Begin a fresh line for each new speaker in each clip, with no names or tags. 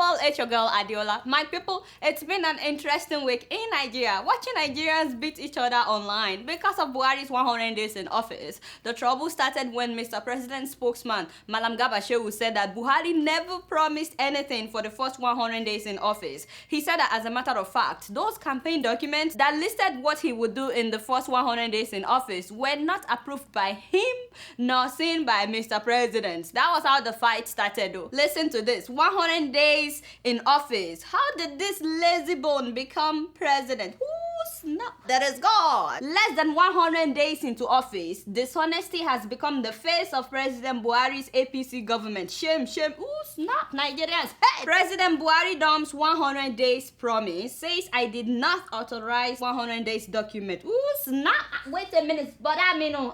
well, it's your girl Adeola. My people, it's been an interesting week in Nigeria, watching Nigerians beat each other online because of Buhari's 100 days in office. The trouble started when Mr. President's spokesman, Malam Garba Shehu, said that Buhari never promised anything for the first 100 days in office. He said that as a matter of fact, those campaign documents that listed what he would do in the first 100 days in office were not approved by him nor seen by Mr. President. That was how the fight started though. Listen to this. 100 days in office. How did this lazy bone become president? Snap. That is God. Less than 100 days into office, dishonesty has become the face of President Buhari's APC government. Shame, shame. Ooh, snap. Nigerians. Hey! President Buhari dumps 100 days promise, says I did not authorize 100 days document. Ooh, snap. Wait a minute. But I mean, other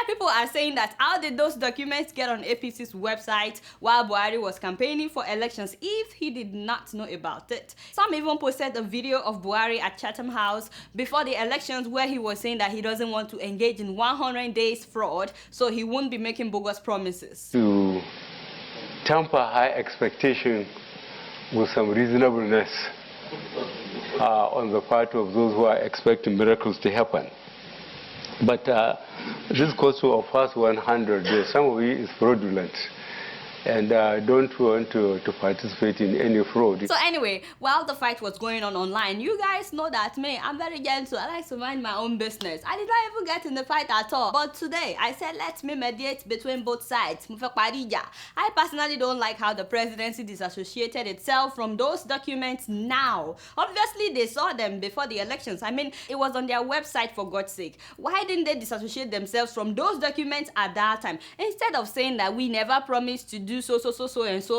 people are saying that how did those documents get on APC's website while Buhari was campaigning for elections if he did not know about it? Some even posted a video of Buhari at Chatham House before the elections where he was saying that he doesn't want to engage in 100 days fraud, so he won't be making bogus promises.
To temper high expectation with some reasonableness on the part of those who are expecting miracles to happen. But this course of first 100 days, some of it is fraudulent. And don't want to participate in any fraud.
So anyway, while the fight was going on online, you guys know that me, I'm very gentle. I like to mind my own business. I did not even get in the fight at all. But today, I said let me mediate between both sides. I personally don't like how the presidency disassociated itself from those documents now. Obviously, they saw them before the elections. I mean, it was on their website for God's sake. Why didn't they disassociate themselves from those documents at that time? Instead of saying that we never promised to do so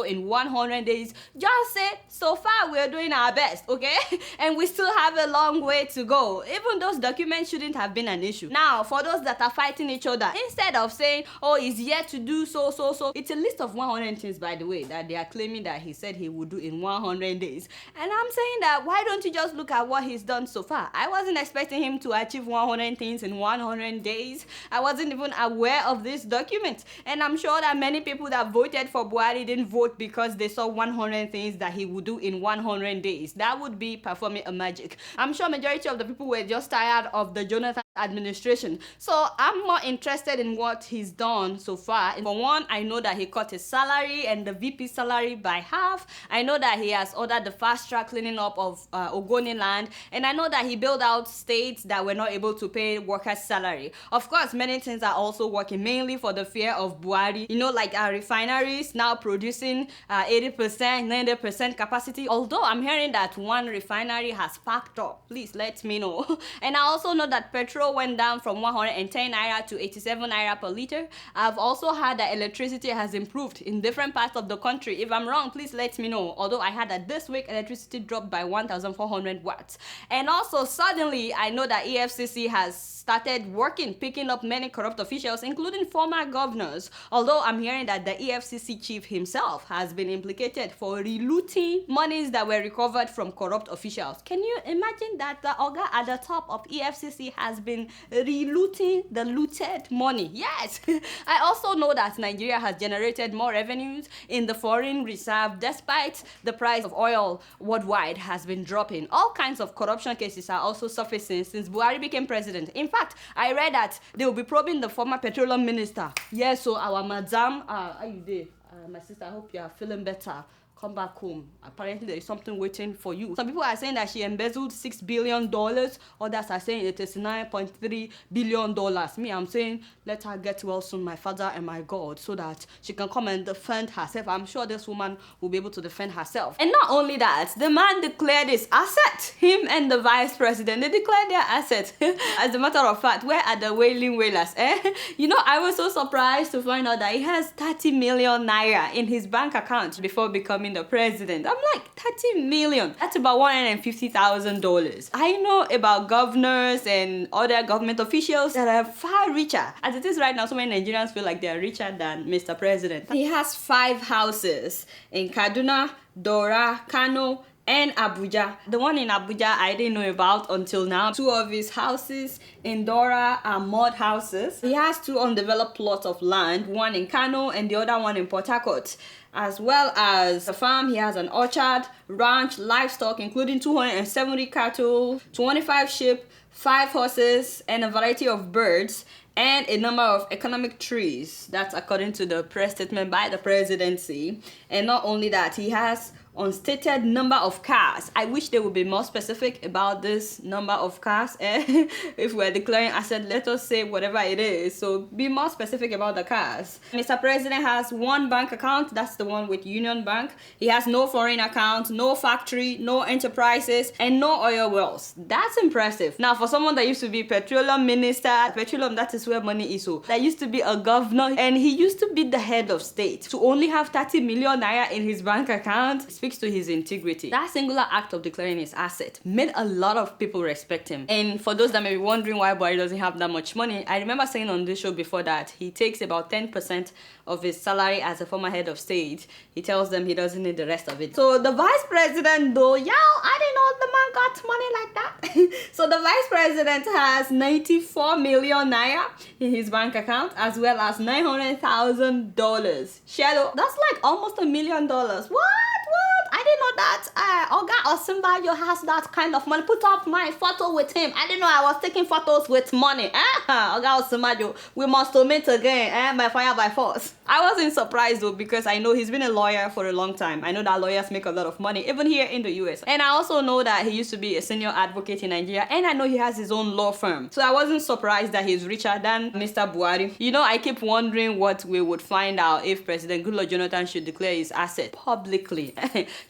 in 100 days, just say so far we're doing our best, okay? And we still have a long way to go. Even those documents shouldn't have been an issue. Now, for those that are fighting each other, instead of saying, oh, he's yet to do so, it's a list of 100 things, by the way, that they are claiming that he said he would do in 100 days. And I'm saying that, why don't you just look at what he's done so far? I wasn't expecting him to achieve 100 things in 100 days. I wasn't even aware of this document. And I'm sure that many people that voted for Buhari didn't vote because they saw 100 things that he would do in 100 days. That would be performing a magic. I'm sure majority of the people were just tired of the Jonathan administration. So I'm more interested in what he's done so far. And for one, I know that he cut his salary and the VP salary by half. I know that he has ordered the fast track cleaning up of Ogoni land. And I know that he bailed out states that were not able to pay workers' salary. Of course, many things are also working mainly for the fear of Buhari. You know, like our refineries now producing 80%, 90% capacity. Although I'm hearing that one refinery has packed up. Please let me know. And I also know that petrol went down from 110 naira to 87 naira per liter. I've also heard that electricity has improved in different parts of the country. If I'm wrong, please let me know. Although I heard that this week electricity dropped by 1,400 watts. And also suddenly I know that EFCC has started working, picking up many corrupt officials, including former governors. Although I'm hearing that the EFCC chief himself has been implicated for relooting monies that were recovered from corrupt officials. Can you imagine that the Oga at the top of EFCC has been relooting the looted money? Yes! I also know that Nigeria has generated more revenues in the foreign reserve despite the price of oil worldwide has been dropping. All kinds of corruption cases are also surfacing since Buhari became president. In fact, I read that they will be probing the former petroleum minister. Yes, so our madam, how you doing? My sister, I hope you are feeling better. Come back home. Apparently, there is something waiting for you. Some people are saying that she embezzled $6 billion. Others are saying it is $9.3 billion. Me, I'm saying, let her get well soon, my father and my God, so that she can come and defend herself. I'm sure this woman will be able to defend herself. And not only that, the man declared his asset. Him and the vice president, they declared their asset. As a matter of fact, where are the wailing wailers? You know, I was so surprised to find out that he has 30 million naira in his bank account before becoming the president. I'm like, 30 million. That's about $150,000. I know about governors and other government officials that are far richer. As it is right now, so many Nigerians feel like they are richer than Mr. President. He has 5 houses in Kaduna, Dora, Kano, and Abuja. The one in Abuja I didn't know about until now. 2 of his houses in Dora are mud houses. He has 2 undeveloped plots of land, one in Kano and the other one in Port Harcourt. As well as a farm, he has an orchard, ranch, livestock, including 270 cattle, 25 sheep, 5 horses, and a variety of birds, and a number of economic trees. That's according to the press statement by the presidency. And not only that, he has unstated number of cars. I wish they would be more specific about this number of cars. If we're declaring asset, let us say whatever it is. So be more specific about the cars. Mr. President has 1 bank account. That's the one with Union Bank. He has no foreign account, no factory, no enterprises, and no oil wells. That's impressive. Now, for someone that used to be petroleum minister, petroleum, that is where money is. So that used to be a governor, and he used to be the head of state. To only have 30 million naira in his bank account speaks to his integrity. That singular act of declaring his asset made a lot of people respect him. And for those that may be wondering why Buhari doesn't have that much money, I remember saying on this show before that he takes about 10% of his salary as a former head of state. He tells them he doesn't need the rest of it. So the vice president though, I didn't know the man got money like that. So the vice president has 94 million naira in his bank account, as well as $900,000. Shallow, that's like almost $1 million. What? I didn't know that Oga Osinbajo has that kind of money. Put up my photo with him. I didn't know I was taking photos with money. Oga Osinbajo, we must meet again, by fire, by force. I wasn't surprised though, because I know he's been a lawyer for a long time. I know that lawyers make a lot of money, even here in the US. And I also know that he used to be a senior advocate in Nigeria, and I know he has his own law firm. So I wasn't surprised that he's richer than Mr. Buhari. I keep wondering what we would find out if President Goodluck Jonathan should declare his asset publicly.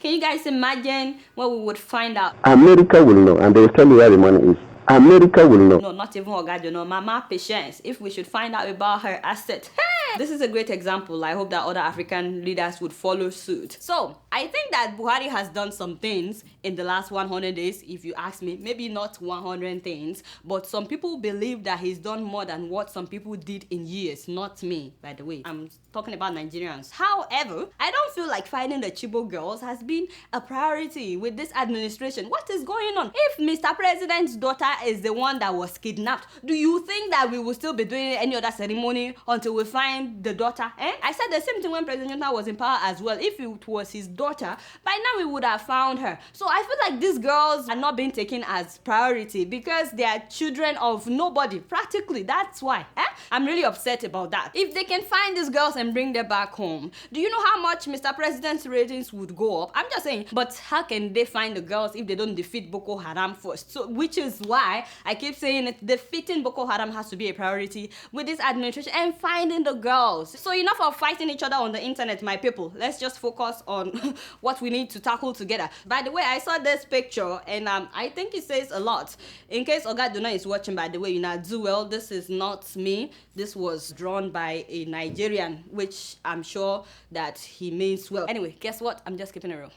Can you guys imagine what we would find out?
America will know, and they will tell you where the money is. America will know.
No, not even Ogadio, Mama Patience. If we should find out about her asset. This is a great example. I hope that other African leaders would follow suit. So, I think that Buhari has done some things in the last 100 days, if you ask me. Maybe not 100 things, but some people believe that he's done more than what some people did in years. Not me, by the way. I'm talking about Nigerians. However, I don't feel like finding the Chibok girls has been a priority with this administration. What is going on? If Mr. President's daughter is the one that was kidnapped, do you think that we will still be doing any other ceremony until we find the daughter? I said the same thing when President Jonathan was in power as well. If it was his daughter, by now we would have found her. So I feel like these girls are not being taken as priority because they are children of nobody, practically. That's why. I'm really upset about that. If they can find these girls and bring them back home, do you know how much Mr. President's ratings would go up? I'm just saying, but how can they find the girls if they don't defeat Boko Haram first? So, which is why I keep saying it, defeating Boko Haram has to be a priority with this administration, and finding the girls. So enough of fighting each other on the internet, my people. Let's just focus on what we need to tackle together. By the way, I saw this picture and I think it says a lot. In case Oga Duna is watching, by the way, do well. This is not me. This was drawn by a Nigerian, which I'm sure that he means well. Anyway, guess what? I'm just keeping it real.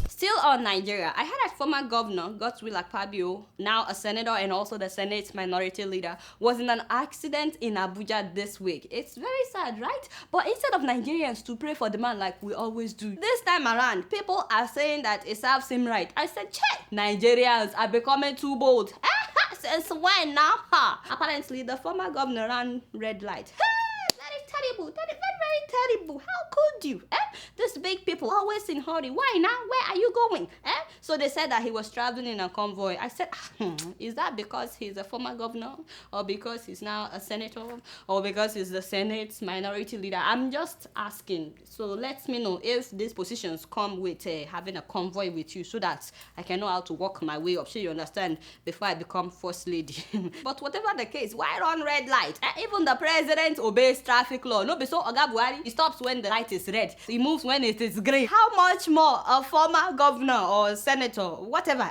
Still on Nigeria, I heard that former governor Godswill Akpabio, now a senator and also the Senate's minority leader, was in an accident in Abuja this week. It's very sad, right? But instead of Nigerians to pray for the man like we always do, this time around, people are saying that it serves him right. I said, check! Nigerians are becoming too bold. Since when now? Apparently, the former governor ran red light. Terrible, very terrible. How could you? These big people always in hurry. Why now? Where are you going? So they said that he was traveling in a convoy. I said, is that because he's a former governor, or because he's now a senator, or because he's the Senate's minority leader? I'm just asking. So let me know if these positions come with having a convoy with you, so that I can know how to walk my way up. So you understand, before I become first lady. But whatever the case, why run red light? Even the president obeys traffic law. No, but so Oga Buhari, he stops when the light is red. He moves when it is green. How much more a former governor or senator, whatever?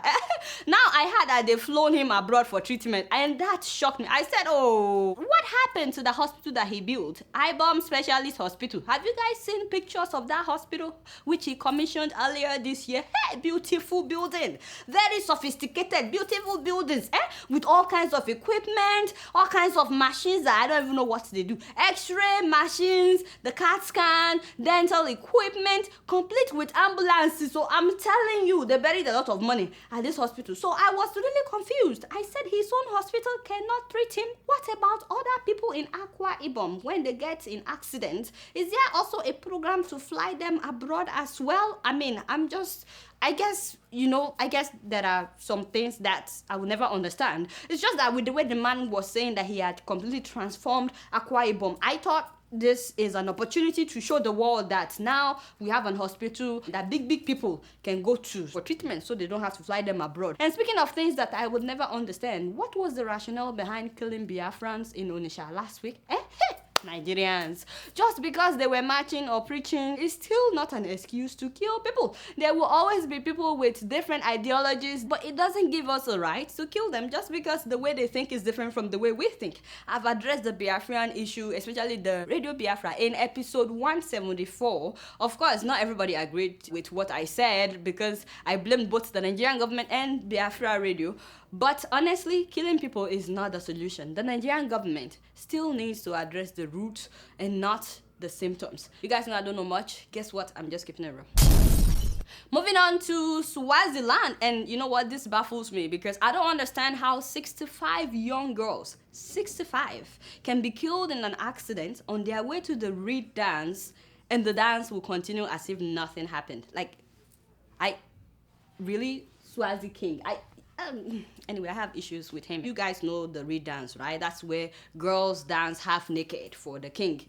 Now I heard that they've flown him abroad for treatment, and that shocked me. I said, oh, what happened to the hospital that he built? IBOM Specialist Hospital. Have you guys seen pictures of that hospital, which he commissioned earlier this year? Beautiful building. Very sophisticated, beautiful buildings, with all kinds of equipment, all kinds of machines that I don't even know what they do. X-ray machines, the CAT scan, dental equipment, equipment complete with ambulances. So I'm telling you, they buried a lot of money at this hospital. So I was really confused. I said his own hospital cannot treat him. What about other people in Akwa Ibom when they get in accidents? Is there also a program to fly them abroad as well? I mean, I guess there are some things that I will never understand. It's just that with the way the man was saying that he had completely transformed Akwa Ibom, I thought this is an opportunity to show the world that now we have an hospital that big people can go to for treatment, so they don't have to fly them abroad. And speaking of things that I would never understand, what was the rationale behind killing Biafrans in Onitsha last week? Nigerians, just because they were marching or preaching is still not an excuse to kill people. There will always be people with different ideologies, but it doesn't give us a right to kill them just because the way they think is different from the way we think. I've addressed the Biafran issue, especially the Radio Biafra, in episode 174. Of course, not everybody agreed with what I said because I blamed both the Nigerian government and Biafra Radio. But honestly, killing people is not the solution. The Nigerian government still needs to address the roots and not the symptoms. You guys know I don't know much. Guess what? I'm just keeping it real. Moving on to Swaziland, and you know what? This baffles me because I don't understand how 65 young girls, 65, can be killed in an accident on their way to the Reed dance, and the dance will continue as if nothing happened. Like, Swazi King, anyway, I have issues with him. You guys know the Reed dance, right? That's where girls dance half naked for the king.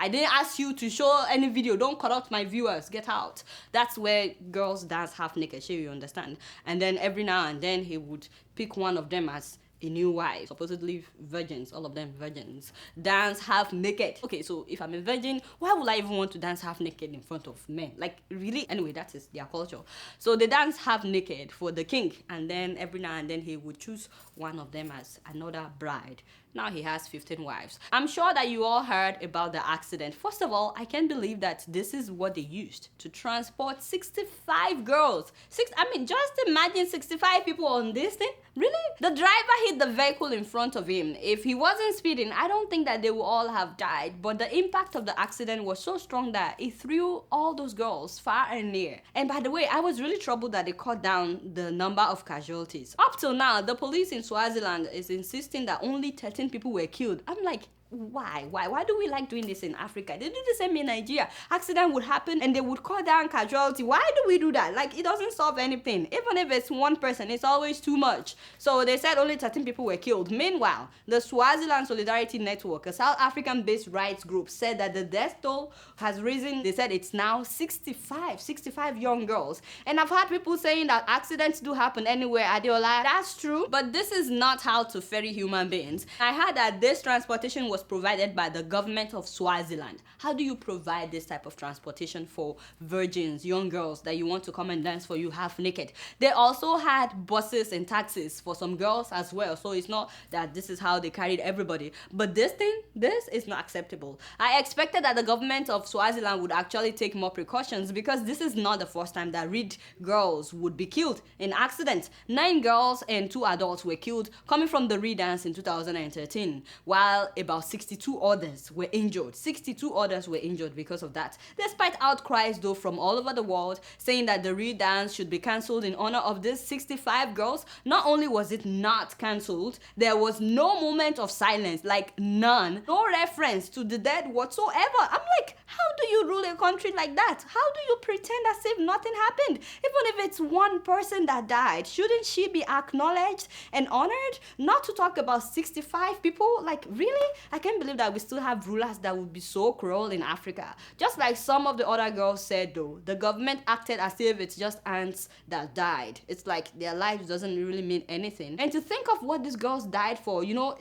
I didn't ask you to show any video. Don't corrupt my viewers. Get out. That's where girls dance half naked. Sure, you understand? And then every now and then he would pick one of them as a new wife, supposedly virgins, all of them virgins, dance half naked. Okay, so if I'm a virgin, why would I even want to dance half naked in front of men? Like, really? Anyway, that is their culture. So they dance half naked for the king, and then every now and then he would choose one of them as another bride. Now he has 15 wives. I'm sure that you all heard about the accident. First of all, I can't believe that this is what they used to transport 65 girls. Just imagine 65 people on this thing. Really? The driver hit the vehicle in front of him. If he wasn't speeding, I don't think that they would all have died. But the impact of the accident was so strong that it threw all those girls far and near. And by the way, I was really troubled that they cut down the number of casualties. Up till now, the police in Swaziland is insisting that only 13 people were killed. I'm like, why do we like doing this in Africa? They do the same in Nigeria. Accident would happen and they would cut down casualty. Why do we do that? Like, it doesn't solve anything. Even if it's one person, it's always too much. So they said only 13 people were killed. Meanwhile, the Swaziland Solidarity Network, a South African-based rights group, said that the death toll has risen. They said it's now 65 young girls. And I've heard people saying that accidents do happen anywhere, Adeola. That's true, but this is not how to ferry human beings. I heard that this transportation was provided by the government of Swaziland. How do you provide this type of transportation for virgins, young girls that you want to come and dance for you half naked? They also had buses and taxis for some girls as well. So it's not that this is how they carried everybody. But this is not acceptable. I expected that the government of Swaziland would actually take more precautions because this is not the first time that Reed girls would be killed in accidents. 9 girls and 2 adults were killed coming from the Reed dance in 2013, while about 62 others were injured. 62 others were injured because of that. Despite outcries though from all over the world saying that the Reed dance should be cancelled in honor of these 65 girls, not only was it not cancelled, there was no moment of silence, like none, no reference to the dead whatsoever. I'm like, how do you rule a country like that? How do you pretend as if nothing happened? Even if it's one person that died, shouldn't she be acknowledged and honored? Not to talk about 65 people. Like, really? I can't believe that we still have rulers that would be so cruel in Africa. Just like some of the other girls said though, the government acted as if it's just ants that died. It's like their lives doesn't really mean anything. And to think of what these girls died for, you know,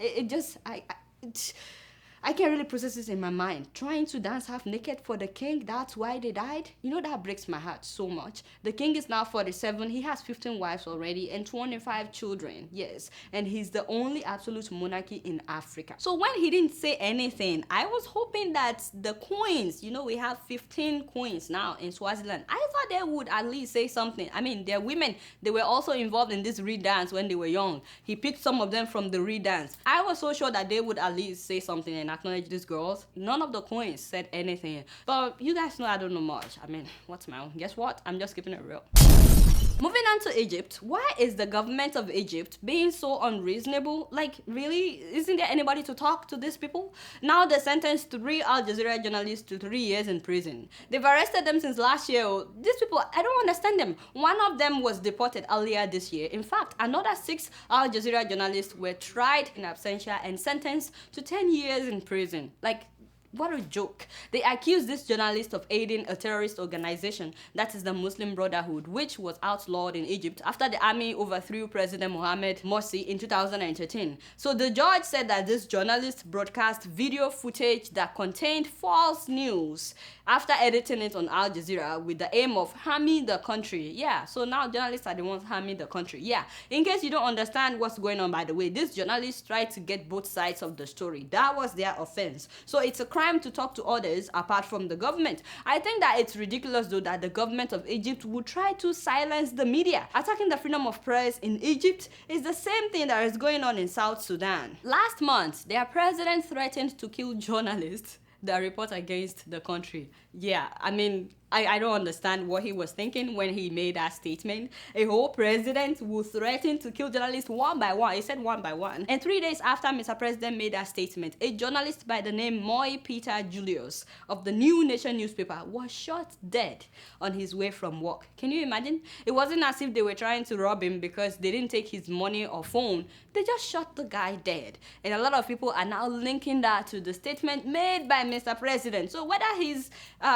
I can't really process this in my mind. Trying to dance half naked for the king, that's why they died? You know, that breaks my heart so much. The king is now 47, he has 15 wives already and 25 children, yes. And he's the only absolute monarchy in Africa. So when he didn't say anything, I was hoping that the queens, you know, we have 15 queens now in Swaziland. I thought they would at least say something. I mean, they're women. They were also involved in this reed dance when they were young. He picked some of them from the reed dance. I was so sure that they would at least say something and acknowledge these girls. None of the queens said anything. But you guys know I don't know much. I mean, what's my own? Guess what? I'm just keeping it real. Moving on to Egypt, why is the government of Egypt being so unreasonable? Like, really? Isn't there anybody to talk to these people? Now they sentenced 3 Al Jazeera journalists to 3 years in prison. They've arrested them since last year. These people, I don't understand them. One of them was deported earlier this year. In fact, another 6 Al Jazeera journalists were tried in absentia and sentenced to 10 years in prison. Like, what a joke. They accused this journalist of aiding a terrorist organization, that is the Muslim Brotherhood, which was outlawed in Egypt after the army overthrew President Muhammadu Buhari in 2013. So the judge said that this journalist broadcast video footage that contained false news after editing it on Al Jazeera with the aim of harming the country. Yeah, so now journalists are the ones harming the country. Yeah, in case you don't understand what's going on, by the way, these journalists tried to get both sides of the story. That was their offense. So it's a crime to talk to others apart from the government. I think that it's ridiculous though that the government of Egypt would try to silence the media. Attacking the freedom of press in Egypt is the same thing that is going on in South Sudan. Last month, their president threatened to kill journalists that report against the country. Yeah, I mean, I don't understand what he was thinking when he made that statement. A whole president will threaten to kill journalists one by one. He said one by one. And 3 days after Mr. President made that statement, a journalist by the name Moy Peter Julius of the New Nation newspaper was shot dead on his way from work. Can you imagine? It wasn't as if they were trying to rob him because they didn't take his money or phone. They just shot the guy dead. And a lot of people are now linking that to the statement made by Mr. President. So whether he's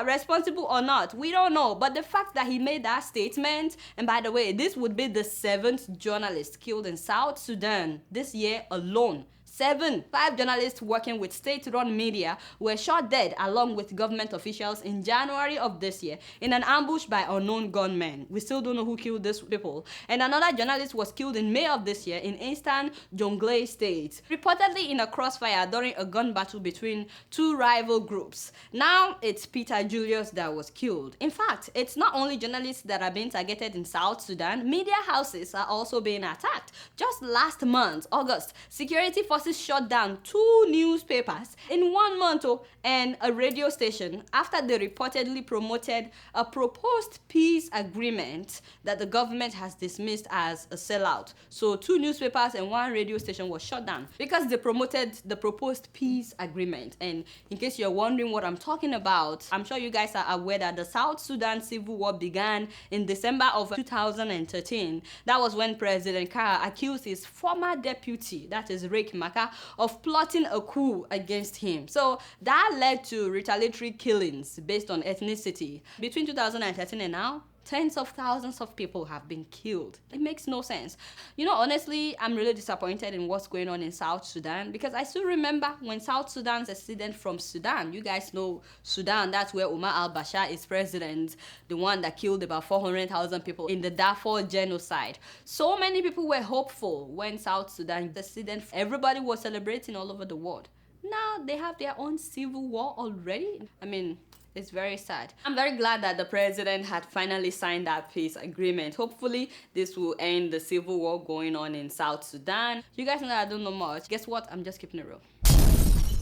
responsible or not, we don't know, but the fact that he made that statement, and by the way, this would be the 7th journalist killed in South Sudan this year alone. 7. 5 journalists working with state-run media were shot dead along with government officials in January of this year in an ambush by unknown gunmen. We still don't know who killed these people. And another journalist was killed in May of this year in eastern Jonglei State, reportedly in a crossfire during a gun battle between 2 rival groups. Now it's Peter Julius that was killed. In fact, it's not only journalists that are being targeted in South Sudan, media houses are also being attacked. Just last month, August, security forces shut down 2 newspapers in 1 month and a radio station after they reportedly promoted a proposed peace agreement that the government has dismissed as a sellout. So 2 newspapers and 1 radio station was shut down because they promoted the proposed peace agreement. And in case you're wondering what I'm talking about, I'm sure you guys are aware that the South Sudan civil war began in December of 2013. That was when President Kara accused his former deputy, that is Riek Machar, of plotting a coup against him. So that led to retaliatory killings based on ethnicity. Between 2013 and now, tens of thousands of people have been killed. It makes no sense. You know, honestly, I'm really disappointed in what's going on in South Sudan because I still remember when South Sudan seceded from Sudan. You guys know Sudan, that's where Omar al-Bashir is president, the one that killed about 400,000 people in the Darfur genocide. So many people were hopeful when South Sudan seceded. Everybody was celebrating all over the world. Now they have their own civil war already. I mean, it's very sad. I'm very glad that the president had finally signed that peace agreement. Hopefully, this will end the civil war going on in South Sudan. You guys know that I don't know much. Guess what? I'm just keeping it real.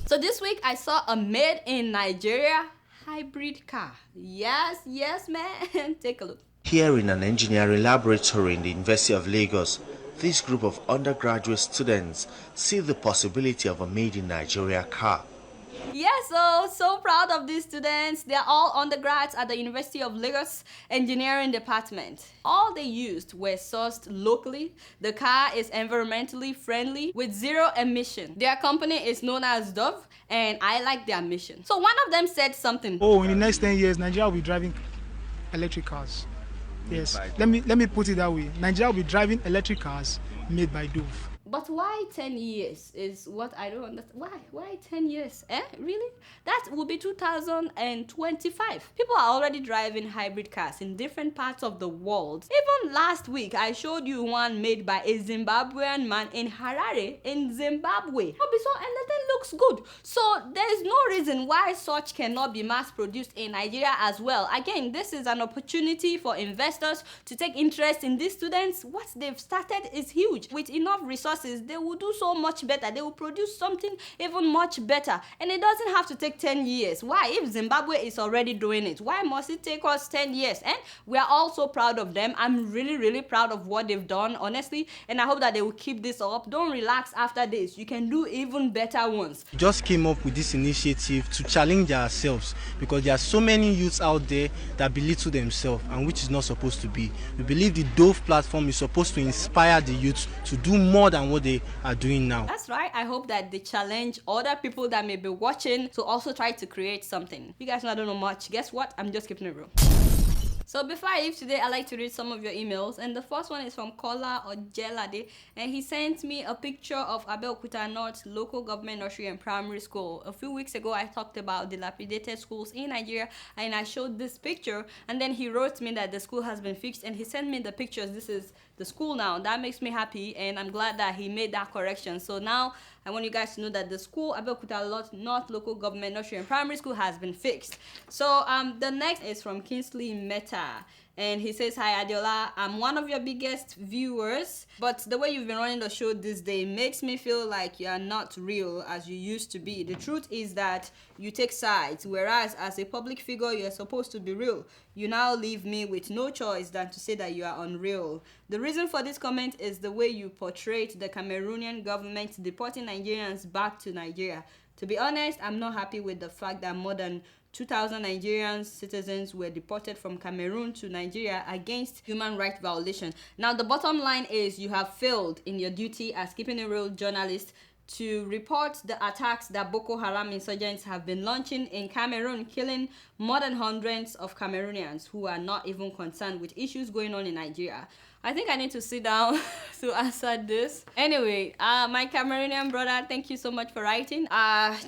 So this week, I saw a made in Nigeria hybrid car. Yes, man. Take a look.
Here in an engineering laboratory in the University of Lagos, this group of undergraduate students see the possibility of a made in Nigeria car.
Yes, so proud of these students. They're all undergrads at the University of Lagos Engineering Department. All they used were sourced locally. The car is environmentally friendly with 0 emission. Their company is known as Dove, and I like their mission. So one of them said something.
Oh, in the next 10 years, Nigeria will be driving electric cars. Yes, let me put it that way. Nigeria will be driving electric cars made by Dove.
But why 10 years is what I don't understand. Why 10 years? Really? That will be 2025. People are already driving hybrid cars in different parts of the world. Even last week, I showed you one made by a Zimbabwean man in Harare in Zimbabwe. And the thing looks good. So there is no reason why such cannot be mass produced in Nigeria as well. Again, this is an opportunity for investors to take interest in these students. What they've started is huge. With enough resources, they will do so much better. They will produce something even much better. And it doesn't have to take 10 years. Why? If Zimbabwe is already doing it, why must it take us 10 years? And we are all so proud of them. I'm really, really proud of what they've done, honestly. And I hope that they will keep this up. Don't relax after this. You can do even better ones.
Just came up with this initiative to challenge ourselves, because there are so many youths out there that belittle themselves, and which is not supposed to be. We believe the Dove platform is supposed to inspire the youth to do more than what they are doing now.
That's right. I hope that they challenge other people that may be watching to also try to create something. You guys know I don't know much. Guess what? I'm just keeping it real. So before I leave today, I'd like to read some of your emails. And the first one is from Kola Ojelade. And he sent me a picture of Abeokuta North Local Government Nursery and Primary School. A few weeks ago, I talked about dilapidated schools in Nigeria. And I showed this picture. And then he wrote me that the school has been fixed. And he sent me the pictures. This is the school now. That makes me happy. And I'm glad that he made that correction. So now I want you guys to know that the school, Abeokuta North Local Government Nursery and Primary School, has been fixed. So the next is from Kingsley Meta. And he says, hi Adeola, I'm one of your biggest viewers, but the way you've been running the show this day makes me feel like you are not real as you used to be. The truth is that you take sides, whereas as a public figure, you're supposed to be real. You now leave me with no choice than to say that you are unreal. The reason for this comment is the way you portrayed the Cameroonian government deporting Nigerians back to Nigeria. To be honest, I'm not happy with the fact that more than 2,000 Nigerian citizens were deported from Cameroon to Nigeria against human rights violations. Now, the bottom line is you have failed in your duty as keeping a real journalist to report the attacks that Boko Haram insurgents have been launching in Cameroon, killing more than hundreds of Cameroonians who are not even concerned with issues going on in Nigeria. I think I need to sit down to answer this. Anyway, my Cameroonian brother, thank you so much for writing.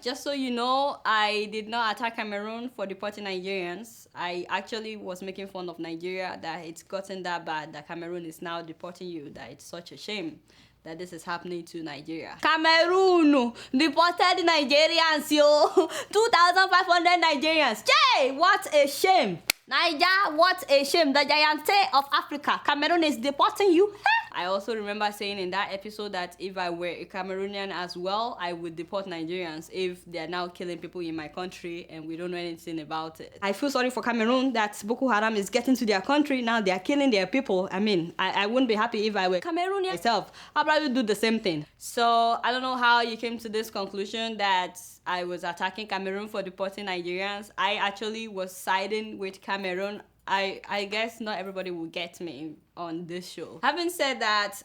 Just so you know, I did not attack Cameroon for deporting Nigerians. I actually was making fun of Nigeria, that it's gotten that bad, that Cameroon is now deporting you, that it's such a shame that this is happening to Nigeria. Cameroon deported Nigerians, yo. 2,500 Nigerians. Jay, what a shame. Niger, what a shame. The giante of Africa. Cameroon is deporting you. I also remember saying in that episode that if I were a Cameroonian as well, I would deport Nigerians if they are now killing people in my country and we don't know anything about it. I feel sorry for Cameroon that Boko Haram is getting to their country. Now they are killing their people. I mean, I wouldn't be happy if I were Cameroonian myself. I'll probably do the same thing. So I don't know how you came to this conclusion that I was attacking Cameroon for deporting Nigerians. I actually was siding with Cameroon. I guess not everybody will get me on this show. Having said that,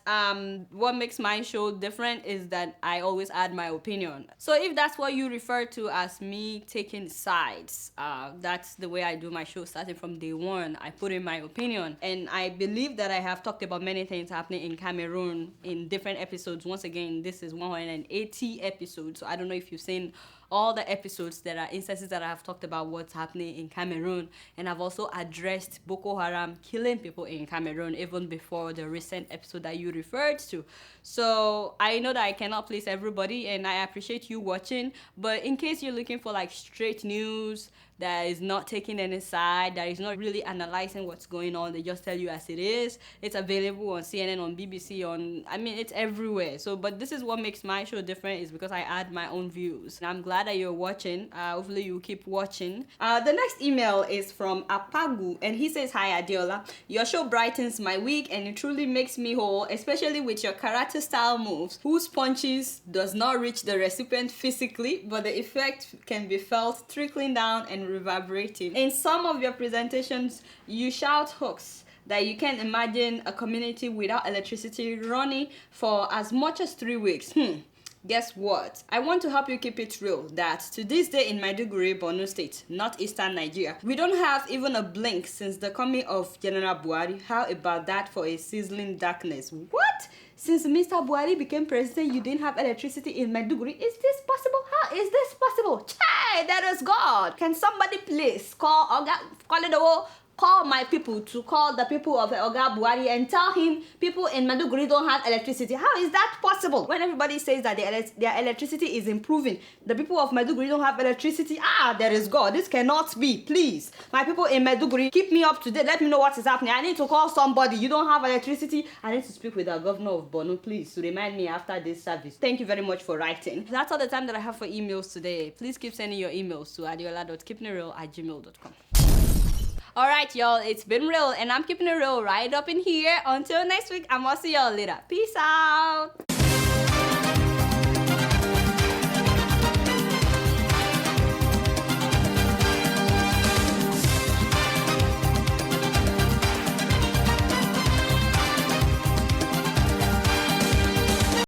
what makes my show different is that I always add my opinion. So if that's what you refer to as me taking sides, that's the way I do my show. Starting from day one, I put in my opinion. And I believe that I have talked about many things happening in Cameroon in different episodes. Once again, this is 180 episodes. So I don't know if you've seen all the episodes. There are instances that I have talked about what's happening in Cameroon, and I've also addressed Boko Haram killing people in Cameroon even before the recent episode that you referred to. So I know that I cannot please everybody, and I appreciate you watching, but in case you're looking for like straight news that is not taking any side, that is not really analyzing what's going on, they just tell you as it is. It's available on CNN, on BBC, it's everywhere. So, but this is what makes my show different, is because I add my own views. And I'm glad that you're watching. Hopefully you keep watching. The next email is from Apagu, and he says, hi Adeola, your show brightens my week and it truly makes me whole, especially with your karate style moves, whose punches does not reach the recipient physically, but the effect can be felt trickling down and reverberating. In some of your presentations, you shout hooks that you can imagine a community without electricity running for as much as 3 weeks. Guess what? I want to help you keep it real that to this day in Maiduguri, Borno State, northeastern Nigeria, we don't have even a blink since the coming of General Buhari. How about that for a sizzling darkness? What? since Mr. Buhari became president, you didn't have electricity in Maiduguri. Is this possible? How is this possible? Chai, there is God. Can somebody please call my people to call the people of Oga Buhari and tell him people in Maiduguri don't have electricity? How is that possible? When everybody says that their electricity is improving, the people of Maiduguri don't have electricity. There is God. This cannot be. Please, my people in Maiduguri, keep me up to date. Let me know what is happening. I need to call somebody. You don't have electricity. I need to speak with the governor of Borno, please, to remind me after this service. Thank you very much for writing. That's all the time that I have for emails today. Please keep sending your emails to adeola.keepingitreal@gmail.com. Alright, y'all, it's been real, and I'm keeping it real right up in here. Until next week, I'm gonna see y'all later. Peace out.